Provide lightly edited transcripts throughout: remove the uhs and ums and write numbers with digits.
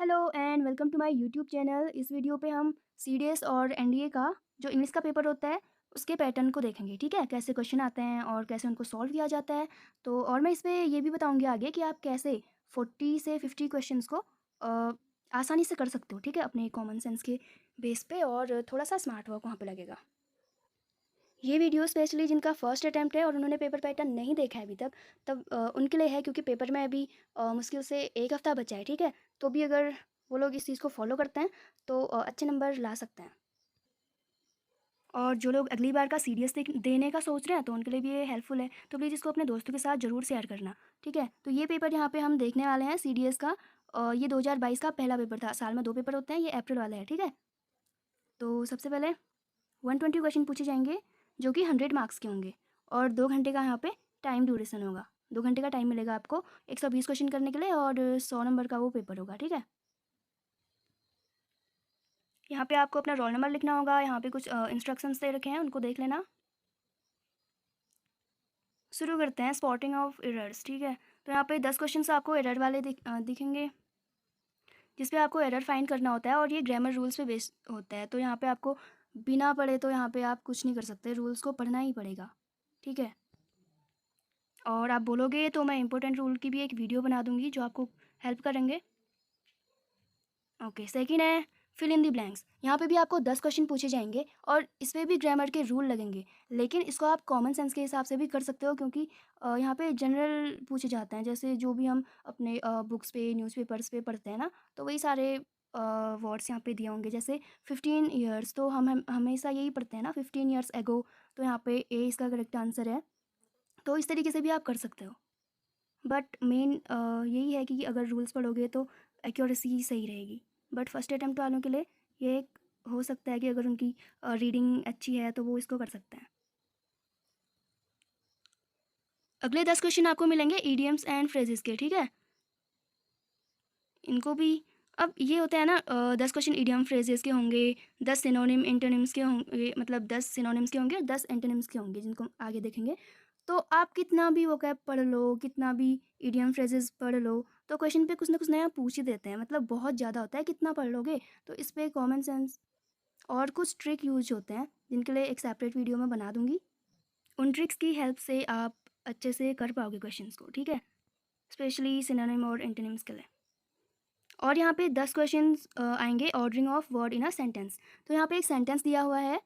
Hello and welcome to my YouTube channel. इस video पे हम सीडीएस और एनडीए का जो इंग्लिश का पेपर होता है उसके पैटर्न को देखेंगे। ठीक है, कैसे क्वेश्चन आते हैं और कैसे उनको सॉल्व किया जाता है। तो और मैं इस पे ये भी बताऊंगी आगे कि आप कैसे 40 से 50 क्वेश्चंस को आसानी से कर सकते हो। ठीक है, अपने कॉमन सेंस के बेस पे और थोड़ा सा स्मार्ट वर्क वहाँ पे लगेगा। ये वीडियो स्पेशली जिनका फर्स्ट अटैम्प्ट है और उन्होंने पेपर पैटर्न नहीं देखा है अभी तक, तब उनके लिए है, क्योंकि पेपर में अभी मुश्किल से एक हफ़्ता बचा है। ठीक है, तो भी अगर वो लोग इस चीज़ को फॉलो करते हैं तो अच्छे नंबर ला सकते हैं। और जो लोग अगली बार का सीडीएस देने का सोच रहे हैं तो उनके लिए भी ये हेल्पफुल है, तो प्लीज़ इसको अपने दोस्तों के साथ ज़रूर शेयर करना। ठीक है, तो ये पेपर यहाँ पे हम देखने वाले हैं सीडीएस का। ये 2022 का पहला पेपर था। साल में 2 पेपर होते हैं, ये अप्रैल वाला है। ठीक है, तो सबसे पहले 120 क्वेश्चन पूछे जाएंगे जो कि 100 मार्क्स के होंगे और 2 घंटे का यहाँ पे टाइम ड्यूरेशन होगा। 2 घंटे का टाइम मिलेगा आपको 120 क्वेश्चन करने के लिए और 100 नंबर का वो पेपर होगा। ठीक है, यहाँ पे आपको अपना रोल नंबर लिखना होगा। यहाँ पे कुछ इंस्ट्रक्शंस दे रखे हैं, उनको देख लेना। शुरू करते हैं स्पॉटिंग ऑफ एरर्स। ठीक है, तो यहाँ पे 10 क्वेश्चन आपको एरर वाले दिखेंगे, जिसपे आपको एरर फाइंड करना होता है और ये ग्रामर रूल्स पे बेस्ड होता है। तो यहाँ पे आपको बिना पढ़े तो यहाँ पे आप कुछ नहीं कर सकते, रूल्स को पढ़ना ही पड़ेगा। ठीक है, और आप बोलोगे तो मैं इंपॉर्टेंट रूल की भी एक वीडियो बना दूंगी जो आपको हेल्प करेंगे। ओके, सेकंड है फिल इन दी ब्लैंक्स। यहाँ पे भी आपको 10 क्वेश्चन पूछे जाएंगे और इस पर भी ग्रामर के रूल लगेंगे, लेकिन इसको आप कॉमन सेंस के हिसाब से भी कर सकते हो, क्योंकि यहाँ पे जनरल पूछे जाते हैं, जैसे जो भी हम अपने बुक्स पे न्यूज़पेपर्स पे पढ़ते हैं ना, तो वही सारे वर्ड्स यहाँ पे दिए होंगे। जैसे 15 ईयर्स, तो हम हमेशा यही पढ़ते हैं ना, 15 ईयर्स एगो, तो यहाँ पे ए इसका करेक्ट आंसर है। तो इस तरीके से भी आप कर सकते हो, बट मेन यही है कि अगर रूल्स पढ़ोगे तो एक्यूरेसी सही रहेगी। बट फर्स्ट अटैम्प्ट वालों के लिए ये एक हो सकता है कि अगर उनकी रीडिंग अच्छी है तो वो इसको कर सकते हैं। अगले 10 क्वेश्चन आपको मिलेंगे ईडियम्स एंड फ्रेजेस के। ठीक है, इनको भी अब ये होता है ना, 10 क्वेश्चन ईडियम फ्रेजेस के होंगे, 10 सिनोनिम एंटोनिम्स के होंगे, मतलब 10 सिनोनिम्स के होंगे और 10 एंटोनिम्स के होंगे, जिनको हम आगे देखेंगे। तो आप कितना भी वोकैब पढ़ लो, कितना भी इडियम फ्रेजेस पढ़ लो, तो क्वेश्चन पे कुछ ना कुछ नया पूछ ही देते हैं। मतलब बहुत ज़्यादा होता है, कितना पढ़ लोगे। तो इस पे कॉमन सेंस और कुछ ट्रिक यूज होते हैं, जिनके लिए एक सेपरेट वीडियो में बना दूंगी। उन ट्रिक्स की हेल्प से आप अच्छे से कर पाओगे क्वेश्चंस को। ठीक है, स्पेशली सिनोनिम और एंटोनिम्स के लिए। और यहाँ पे 10 क्वेश्चंस आएंगे ordering of word in a sentence. तो यहाँ पे एक सेंटेंस दिया हुआ है,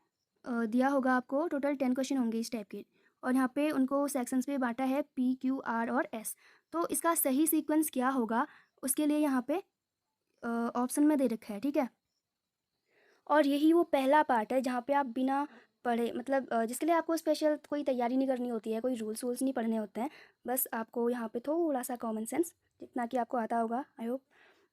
दिया होगा आपको, टोटल 10 क्वेश्चन होंगे इस टाइप के, और यहाँ पे उनको सेक्शंस पे बांटा है, पी क्यू आर और एस। तो इसका सही सीक्वेंस क्या होगा उसके लिए यहाँ पे ऑप्शन में दे रखा है। ठीक है, और यही वो पहला पार्ट है जहाँ पे आप बिना पढ़े, मतलब जिसके लिए आपको स्पेशल कोई तैयारी नहीं करनी होती है, कोई रूल्स वूल्स नहीं पढ़ने होते हैं। बस आपको यहाँ पे थोड़ा सा कॉमन सेंस, जितना कि आपको आता होगा आई होप,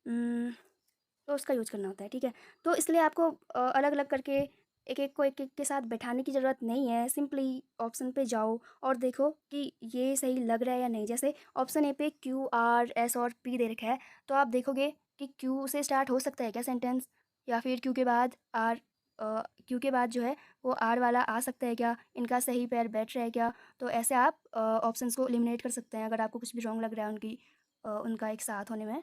तो उसका यूज़ करना होता है। ठीक है, तो इसलिए आपको अलग अलग करके एक एक को एक एक के साथ बैठाने की ज़रूरत नहीं है। सिंपली ऑप्शन पे जाओ और देखो कि ये सही लग रहा है या नहीं। जैसे ऑप्शन ए पे क्यू आर एस और पी दे रखा है, तो आप देखोगे कि क्यू से स्टार्ट हो सकता है क्या सेंटेंस, या फिर क्यू के बाद आर, क्यू के बाद जो है वो आर वाला आ सकता है क्या, इनका सही पैर बैठ रहा है क्या। तो ऐसे आप ऑप्शंस को एलिमिनेट कर सकते हैं अगर आपको कुछ भी रॉन्ग लग रहा है उनका एक साथ होने में।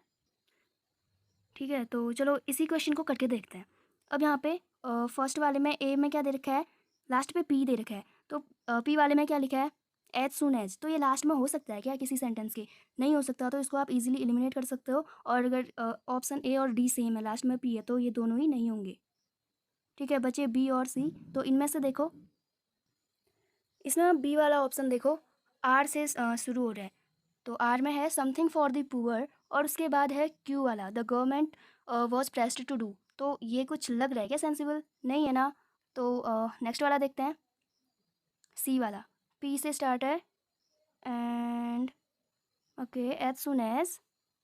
ठीक है, तो चलो इसी क्वेश्चन को करके देखते हैं। अब यहाँ पे फर्स्ट वाले में ए में क्या दे रखा है, लास्ट पे पी दे रखा है। तो पी वाले में क्या लिखा है, एज सुन एज। तो ये लास्ट में हो सकता है क्या किसी सेंटेंस के, नहीं हो सकता, तो इसको आप इजीली एलिमिनेट कर सकते हो। और अगर ऑप्शन ए और डी सेम है, लास्ट में पी है, तो ये दोनों ही नहीं होंगे। ठीक है, बचे बी और सी। तो इनमें से देखो, इसमें बी वाला ऑप्शन देखो, आर से शुरू हो रहा है। तो आर में है समथिंग फॉर द पुअर, और उसके बाद है क्यू वाला, the government was pressed to do. तो ये कुछ लग रहा है क्या सेंसिबल, नहीं है ना। तो नेक्स्ट वाला देखते हैं, सी वाला, पी से स्टार्ट है and okay, as soon as,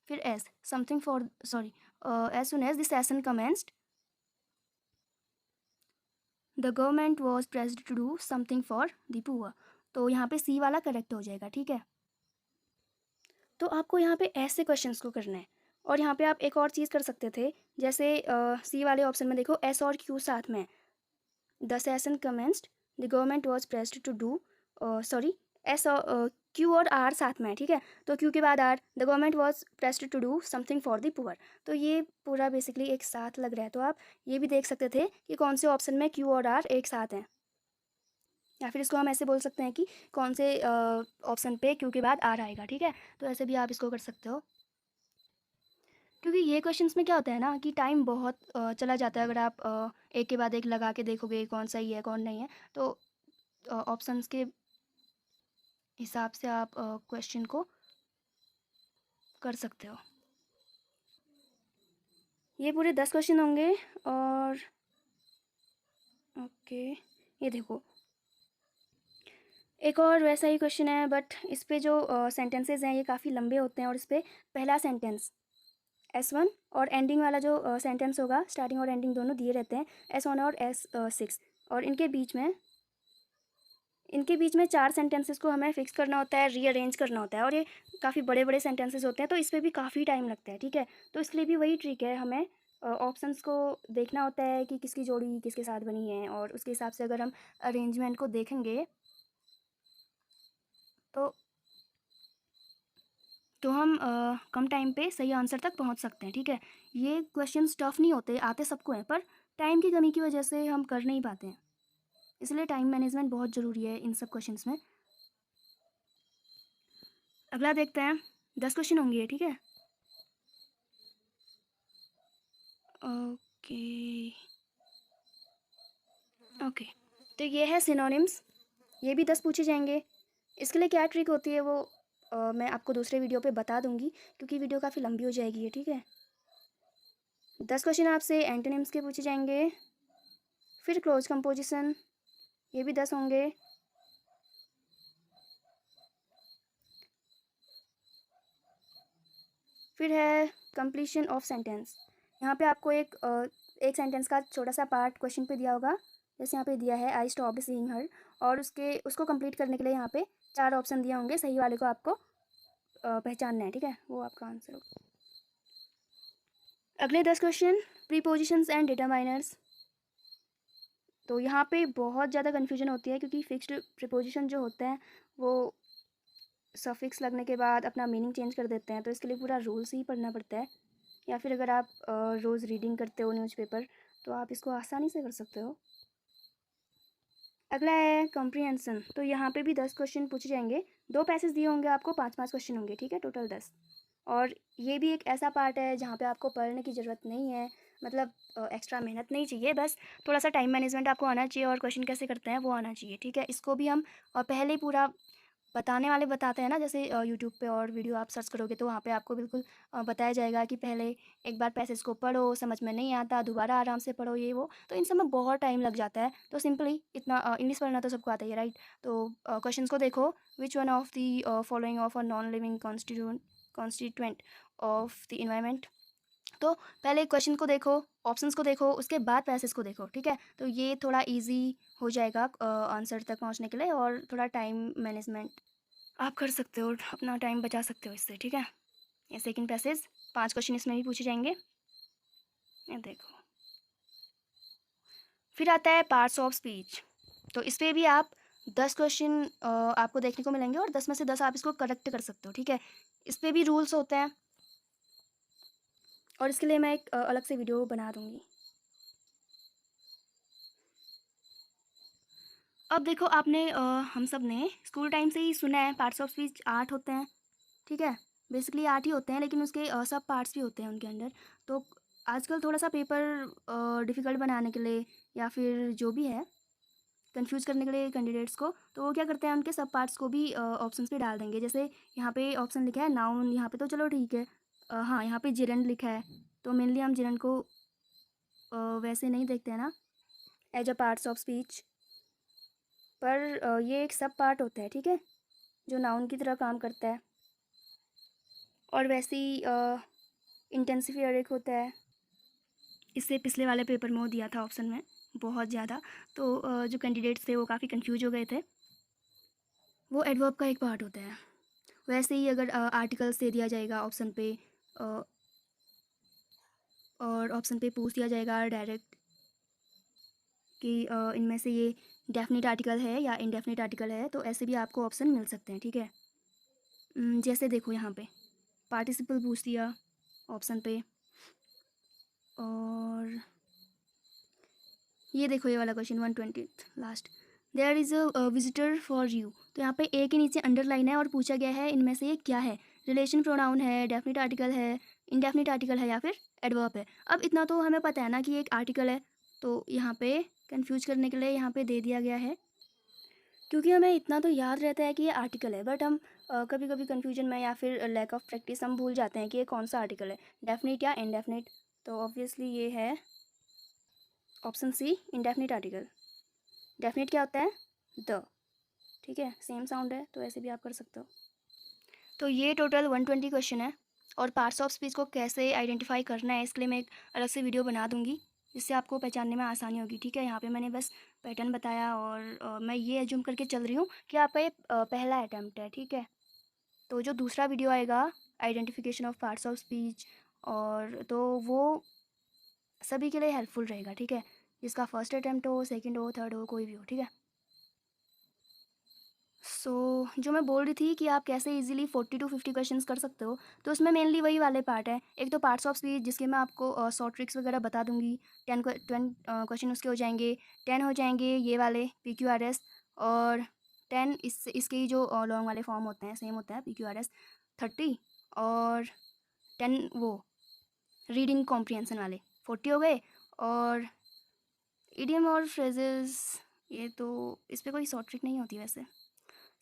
फिर S something for, sorry, as soon as the session commenced the government was pressed to do something for the poor. तो यहाँ पे सी वाला करेक्ट हो जाएगा। ठीक है, तो आपको यहाँ पे ऐसे क्वेश्चंस को करना है। और यहाँ पे आप एक और चीज़ कर सकते थे, जैसे सी वाले ऑप्शन में देखो एस और क्यू साथ में, the session commenced, the government was pressed to do, sorry, S और क्यू और आर साथ में है, ठीक है। तो क्यू के बाद R, the government was pressed to do something for the poor. तो ये पूरा बेसिकली एक साथ लग रहा है, तो आप ये भी देख सकते थे कि कौन से ऑप्शन में क्यू और आर एक साथ हैं, या फिर इसको हम ऐसे बोल सकते हैं कि कौन से ऑप्शन पे क्यू के बाद आर आएगा, ठीक है। तो ऐसे भी आप इसको कर सकते हो, क्योंकि ये क्वेश्चंस में क्या होता है ना कि टाइम बहुत चला जाता है अगर आप एक के बाद एक लगा के देखोगे कौन सही है कौन नहीं है। तो ऑप्शंस के हिसाब से आप क्वेश्चन को कर सकते हो। ये पूरे 10 क्वेश्चन होंगे। और ओके, ये देखो एक और वैसा ही क्वेश्चन है, बट इस पे जो सेंटेंसेस हैं ये काफ़ी लंबे होते हैं, और इस पर पहला सेंटेंस S1 और एंडिंग वाला जो सेंटेंस होगा, स्टार्टिंग और एंडिंग दोनों दिए रहते हैं, S1 और S6, और इनके बीच में 4 सेंटेंसेस को हमें फिक्स करना होता है, रीअरेंज करना होता है, और ये काफ़ी बड़े बड़े सेंटेंसेस होते हैं, तो इस पर भी काफ़ी टाइम लगता है, ठीक है। तो इसके लिए भी वही ट्रिक है, हमें ऑप्शंस को देखना होता है कि किसकी जोड़ी किसके साथ बनी है, और उसके हिसाब से अगर हम अरेंजमेंट को देखेंगे तो हम कम टाइम पे सही आंसर तक पहुंच सकते हैं, ठीक है। ये क्वेश्चंस टफ नहीं होते, आते सबको हैं, पर टाइम की कमी की वजह से हम कर नहीं पाते हैं, इसलिए टाइम मैनेजमेंट बहुत ज़रूरी है इन सब क्वेश्चंस में। अगला देखते हैं, 10 क्वेश्चन होंगे ये, ठीक है। ओके ओके, तो ये है सिनोनिम्स, ये भी 10 पूछे जाएंगे। इसके लिए क्या ट्रिक होती है वो मैं आपको दूसरे वीडियो पे बता दूंगी, क्योंकि वीडियो काफ़ी लंबी हो जाएगी ये, ठीक है। 10 क्वेश्चन आपसे एंटोनिम्स के पूछे जाएंगे, फिर क्लोज कंपोजिशन, ये भी 10 होंगे। फिर है कंप्लीशन ऑफ सेंटेंस, यहाँ पे आपको एक सेंटेंस का छोटा सा पार्ट क्वेश्चन पे दिया होगा, जैसे यहाँ पे दिया है आई स्टॉप्ड सीइंग हर, और उसको कंप्लीट करने के लिए यहाँ पे 4 ऑप्शन दिए होंगे, सही वाले को आपको पहचानना है, ठीक है, वो आपका आंसर होगा। अगले 10 क्वेश्चन, प्रीपोजिशंस एंड डिटरमाइनर्स। तो यहाँ पे बहुत ज़्यादा कन्फ्यूजन होती है, क्योंकि फिक्स्ड प्रीपोजिशन जो होते हैं वो सफिक्स लगने के बाद अपना मीनिंग चेंज कर देते हैं, तो इसके लिए पूरा रूल्स ही पढ़ना पड़ता है, या फिर अगर आप रोज़ रीडिंग करते हो न्यूज़पेपर तो आप इसको आसानी से कर सकते हो। अगला है कॉम्प्रिहेंसन, तो यहाँ पे भी 10 क्वेश्चन पूछे जाएंगे, 2 पैसेज दिए होंगे आपको, 5-5 क्वेश्चन होंगे, ठीक है, टोटल 10। और ये भी एक ऐसा पार्ट है जहाँ पे आपको पढ़ने की ज़रूरत नहीं है, मतलब एक्स्ट्रा मेहनत नहीं चाहिए, बस थोड़ा सा टाइम मैनेजमेंट आपको आना चाहिए, और क्वेश्चन कैसे करते हैं वो आना चाहिए, ठीक है। इसको भी हम पहले ही पूरा बताने वाले बताते हैं ना, जैसे यूट्यूब पे और वीडियो आप सर्च करोगे तो वहाँ पे आपको बिल्कुल बताया जाएगा कि पहले एक बार पैसेज को पढ़ो, समझ में नहीं आता दोबारा आराम से पढ़ो, ये वो, तो इन सब में बहुत टाइम लग जाता है। तो सिंपली इतना इंग्लिश पढ़ना तो सबको आता ही है, राइट। तो क्वेश्चंस को देखो, which one of the following of a non living constituent of the environment. तो पहले क्वेश्चन को देखो, ऑप्शंस को देखो, उसके बाद पैसेज को देखो, ठीक है। तो ये थोड़ा इजी हो जाएगा आंसर तक पहुंचने के लिए, और थोड़ा टाइम मैनेजमेंट आप कर सकते हो, अपना टाइम बचा सकते हो इससे, ठीक है। ये सेकंड पैसेज, 5 क्वेश्चन इसमें भी पूछे जाएंगे, ये देखो। फिर आता है पार्ट्स ऑफ स्पीच, तो इस पर भी आप 10 क्वेश्चन आपको देखने को मिलेंगे, और 10 में से 10 आप इसको करेक्ट कर सकते हो, ठीक है। इस पर भी रूल्स होते हैं, और इसके लिए मैं एक अलग से वीडियो बना दूँगी। अब देखो आपने हम सब ने स्कूल टाइम से ही सुना है पार्ट्स ऑफ स्पीच 8 होते हैं, ठीक है। बेसिकली 8 ही होते हैं, लेकिन उसके सब पार्ट्स भी होते हैं उनके अंदर। तो आजकल थोड़ा सा पेपर डिफ़िकल्ट बनाने के लिए, या फिर जो भी है कंफ्यूज करने के लिए कैंडिडेट्स को, तो वो क्या करते हैं उनके सब पार्ट्स को भी ऑप्शंस पे डाल देंगे। जैसे यहाँ पे ऑप्शन लिखा है नाउन, यहाँ पे तो चलो ठीक है, हाँ यहाँ पे जिरंड लिखा है, तो मेनली हम जिरंड को वैसे नहीं देखते हैं ना as a parts of speech, पर ये एक सब पार्ट होता है, ठीक है, जो नाउन की तरह काम करता है। और वैसे ही इंटेंसिफायर एक होता है, इससे पिछले वाले पेपर में वो दिया था ऑप्शन में बहुत ज़्यादा, तो जो कैंडिडेट्स थे वो काफ़ी कंफ्यूज हो गए थे। वो एडवर्ब का एक पार्ट होता है। वैसे ही अगर आर्टिकल्स दे दिया जाएगा ऑप्शन पे, अ, और ऑप्शन पे पूछ दिया जाएगा डायरेक्ट कि इनमें से ये डेफिनेट आर्टिकल है या इनडेफिनेट आर्टिकल है, तो ऐसे भी आपको ऑप्शन मिल सकते हैं, ठीक है। जैसे देखो यहाँ पे पार्टिसिपल पूछ दिया ऑप्शन पे, और ये देखो ये वाला question 120 last, there is a visitor for you. तो यहाँ पे ए के नीचे अंडरलाइन है और पूछा गया है इनमें से ये क्या है, रिलेशन प्रोनाउन है, डेफिनेट आर्टिकल है, इनडेफिनेट आर्टिकल है, या फिर एडवर्ब है। अब इतना तो हमें पता है ना कि ये एक आर्टिकल है, तो यहाँ पे कंफ्यूज करने के लिए यहाँ पे दे दिया गया है, क्योंकि हमें इतना तो याद रहता है कि ये आर्टिकल है, बट हम कभी कभी कन्फ्यूजन में या फिर लैक ऑफ प्रैक्टिस हम भूल जाते हैं कि ये कौन सा आर्टिकल है, डेफिनेट या इनडेफिनेट। तो ऑब्वियसली ये है option C, indefinite article. Definite क्या होता है, द, ठीक है, सेम साउंड है, तो ऐसे भी आप कर सकते हो। तो ये टोटल 120 क्वेश्चन है, और पार्ट्स ऑफ स्पीच को कैसे आइडेंटिफाई करना है इसके लिए मैं एक अलग से वीडियो बना दूंगी, जिससे आपको पहचानने में आसानी होगी, ठीक है। यहाँ पे मैंने बस पैटर्न बताया, और मैं ये एज्यूम करके चल रही हूँ कि आपका ये पहला अटैम्प्ट है, ठीक है। तो जो दूसरा वीडियो आएगा identification of parts of speech, और तो वो सभी के लिए हेल्पफुल रहेगा, ठीक है, जिसका फर्स्ट अटैम्प्ट हो, सेकंड हो, थर्ड हो, कोई भी हो, ठीक है। जो मैं बोल रही थी कि आप कैसे इजीली 40 to 50 क्वेश्चंस कर सकते हो, तो उसमें मेनली वही वाले पार्ट है। एक तो पार्ट्स ऑफ स्पीच, जिसके मैं आपको शॉर्ट ट्रिक्स वगैरह बता दूंगी, 10 क्वेश्चन उसके हो जाएंगे, 10 हो जाएंगे ये वाले PQRS, और 10 इसके ही जो लॉन्ग वाले फॉर्म होते हैं सेम होता है PQRS 30, और 10 वो रीडिंग कॉम्प्रिहेंशन वाले 40 हो गए। और इडियम और फ्रेजेस, ये तो इस पर कोई शॉर्ट ट्रिक नहीं होती वैसे।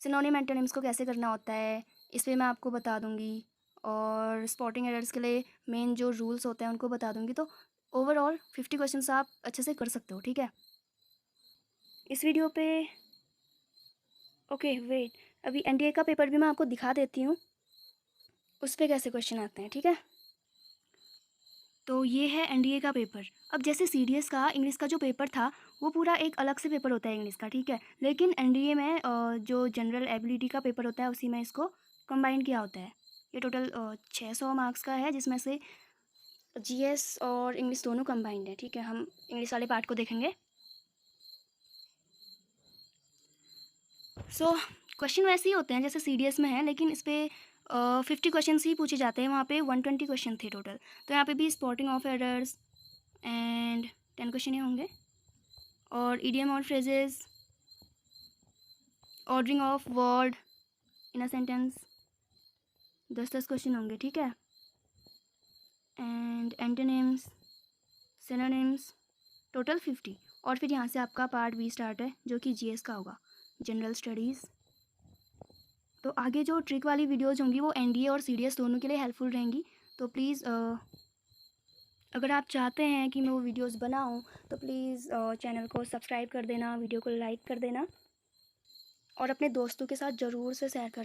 सिनोनिम एंटोनिम्स को कैसे करना होता है इस पर मैं आपको बता दूंगी, और स्पॉटिंग एरर्स के लिए मेन जो रूल्स होते हैं उनको बता दूंगी। तो ओवरऑल 50 क्वेश्चंस आप अच्छे से कर सकते हो, ठीक है। इस वीडियो पे ओके वेट, अभी NDA का पेपर भी मैं आपको दिखा देती हूँ, उस पर कैसे क्वेश्चन आते हैं, ठीक है। तो ये है NDA का पेपर। अब जैसे CDS का इंग्लिश का जो पेपर था वो पूरा एक अलग से पेपर होता है इंग्लिश का, ठीक है, लेकिन NDA में जो जनरल एबिलिटी का पेपर होता है उसी में इसको कंबाइन किया होता है। ये टोटल 600 मार्क्स का है, जिसमें से GS और इंग्लिश दोनों कंबाइंड है, ठीक है। हम इंग्लिश वाले पार्ट को देखेंगे। क्वेश्चन वैसे ही होते हैं जैसे CDS में है, लेकिन इस पर 50 क्वेश्चन ही पूछे जाते हैं, वहाँ पे 120 क्वेश्चन थे टोटल। तो यहाँ पे भी spotting of errors and 10 question ही होंगे, और इडियम और phrases, ordering of word in a sentence, 10 question होंगे, ठीक है। And antonyms, synonyms, total 50। और फिर यहाँ से आपका पार्ट B स्टार्ट है, जो कि GS का होगा, जनरल स्टडीज़। तो आगे जो ट्रिक वाली वीडियोज़ होंगी वो NDA और CDS दोनों के लिए हेल्पफुल रहेंगी। तो प्लीज़ अगर आप चाहते हैं कि मैं वो वीडियोज़ बनाऊँ, तो प्लीज़ चैनल को सब्सक्राइब कर देना, वीडियो को लाइक कर देना, और अपने दोस्तों के साथ ज़रूर से शेयर कर